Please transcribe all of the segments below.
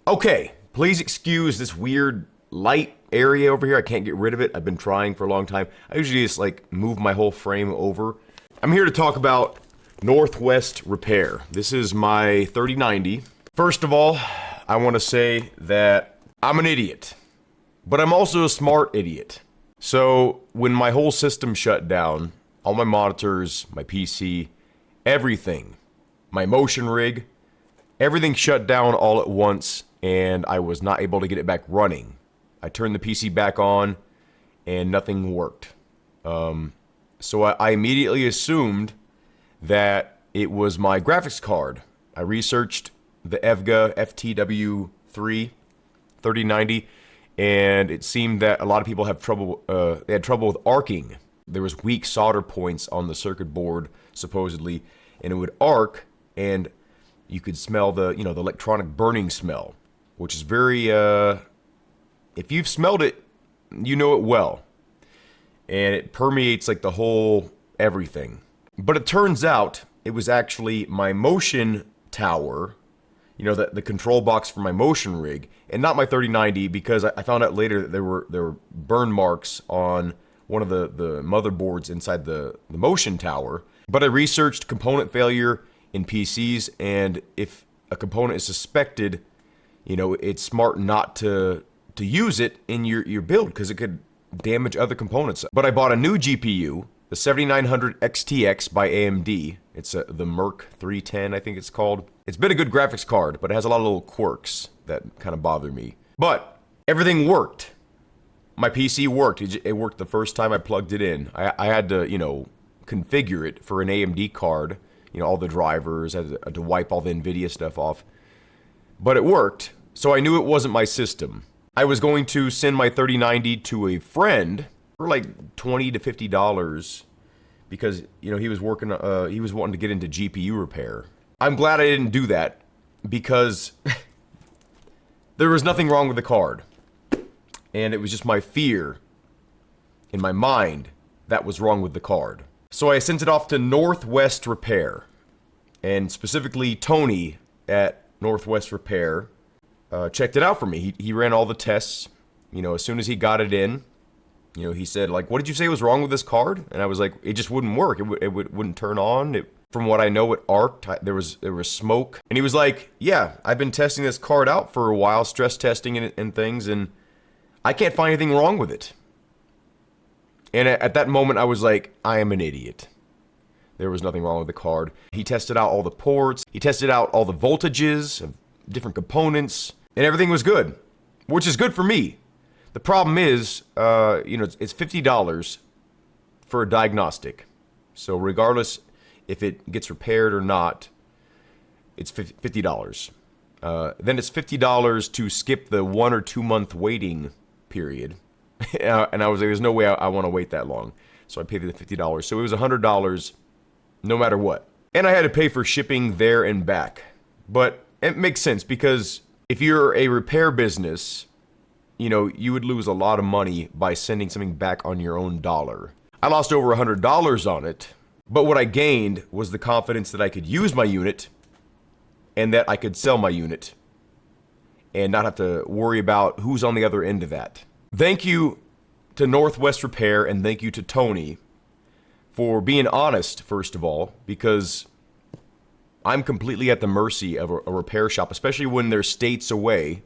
Okay, please excuse this weird light area over here. I can't get rid of it. I've been trying for a long time. I usually just like move my whole frame over. I'm here to talk about Northwest Repair. This is my 3090. First of all, I want to say that I'm an idiot, but I'm also a smart idiot. So when my whole system shut down, all my monitors, my PC, everything, my motion rig, everything shut down all at once, and I was not able to get it back running. I turned the PC back on, and nothing worked. So I immediately assumed that it was my graphics card. I researched the EVGA FTW3 3090, and it seemed that a lot of people have trouble. They had trouble with arcing. There was weak solder points on the circuit board, supposedly, and it would arc, and you could smell the electronic burning smell, which is very, if you've smelled it, you know it well. And it permeates like the whole everything. But it turns out it was actually my motion tower, the control box for my motion rig, and not my 3090, because I found out later that there were burn marks on one of the motherboards inside the motion tower. But I researched component failure in PCs, and if a component is suspected, it's smart not to use it in your build, because it could damage other components. But I bought a new GPU, the 7900 XTX by AMD. It's the Merc 310, I think it's called. It's been a good graphics card, but it has a lot of little quirks that kind of bother me. But everything worked. My PC worked. It worked the first time I plugged it in. I had to, configure it for an AMD card. All the drivers, I had to wipe all the NVIDIA stuff off. But it worked, so I knew it wasn't my system. I was going to send my 3090 to a friend for like $20 to $50 because, he was wanting to get into GPU repair. I'm glad I didn't do that because there was nothing wrong with the card. And it was just my fear in my mind that was wrong with the card. So I sent it off to Northwest Repair, and specifically Tony at Northwest Repair checked it out for me. He ran all the tests. As soon as he got it in, he said, like, what did you say was wrong with this card? And I was like, it just wouldn't work. It wouldn't turn on. From what I know, it arced. There was smoke. And he was like, yeah, I've been testing this card out for a while, stress testing and things, and I can't find anything wrong with it. And at that moment, I was like, I am an idiot. There was nothing wrong with the card. He tested out all the ports. He tested out all the voltages of different components. And everything was good, which is good for me. The problem is, it's $50 for a diagnostic. So regardless if it gets repaired or not, it's $50. Then it's $50 to skip the 1 or 2 month waiting period. And I was like, there's no way I want to wait that long. So I paid the $50. So it was $100 no matter what. And I had to pay for shipping there and back. But it makes sense because if you're a repair business, you would lose a lot of money by sending something back on your own dollar. I lost over $100 on it. But what I gained was the confidence that I could use my unit and that I could sell my unit and not have to worry about who's on the other end of that. Thank you to Northwest Repair, and thank you to Tony for being honest, first of all, because I'm completely at the mercy of a repair shop, especially when they're states away.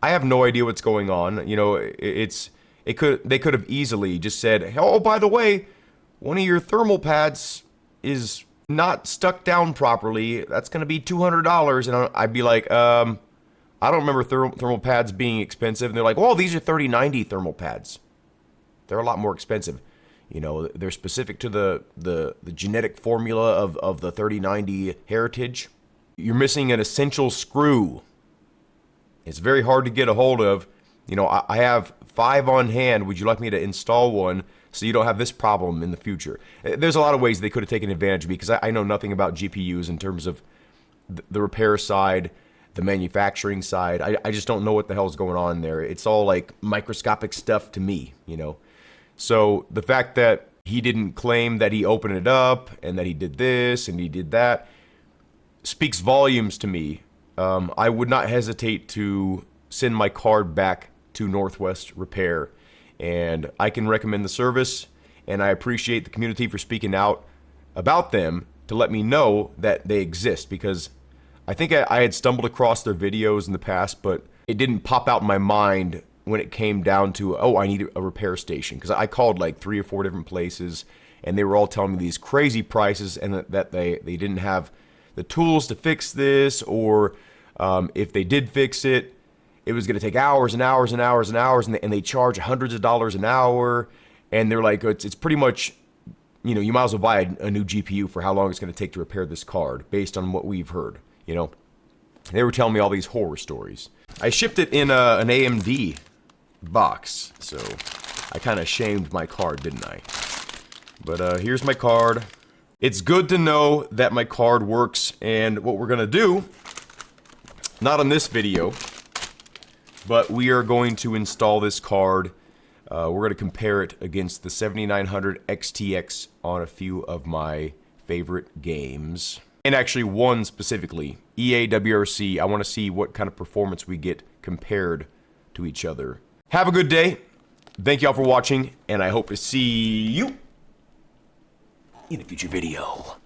I have no idea what's going on. They could have easily just said, oh, by the way, one of your thermal pads is not stuck down properly. That's going to be $200. And I'd be like, I don't remember thermal pads being expensive. And they're like, well, these are 3090 thermal pads. They're a lot more expensive. They're specific to the genetic formula of the 3090 heritage. You're missing an essential screw. It's very hard to get a hold of. I have 5 on hand. Would you like me to install one so you don't have this problem in the future? There's a lot of ways they could have taken advantage of me because I know nothing about GPUs in terms of the repair side, the manufacturing side. I just don't know what the hell's going on there. It's all like microscopic stuff to me, So the fact that he didn't claim that he opened it up and that he did this and he did that speaks volumes to me I would not hesitate to send my card back to Northwest Repair. And I can recommend the service, and I appreciate the community for speaking out about them to let me know that they exist, because I think I had stumbled across their videos in the past, but it didn't pop out in my mind when it came down to, oh, I need a repair station. Because I called like 3 or 4 different places, and they were all telling me these crazy prices, and that they didn't have the tools to fix this, or if they did fix it, it was going to take hours and hours and hours and hours, and they charge hundreds of dollars an hour, and they're like, it's pretty much, you know, you might as well buy a new GPU for how long it's going to take to repair this card, based on what we've heard, you know. They were telling me all these horror stories. I shipped it in an AMD box, so I kind of shamed my card, didn't I? But here's my card. It's good to know that my card works, and what we're going to do, not on this video, but we are going to install this card. We're going to compare it against the 7900 XTX on a few of my favorite games. And actually one specifically, EA WRC. I want to see what kind of performance we get compared to each other. Have a good day. Thank y'all for watching, and I hope to see you in a future video.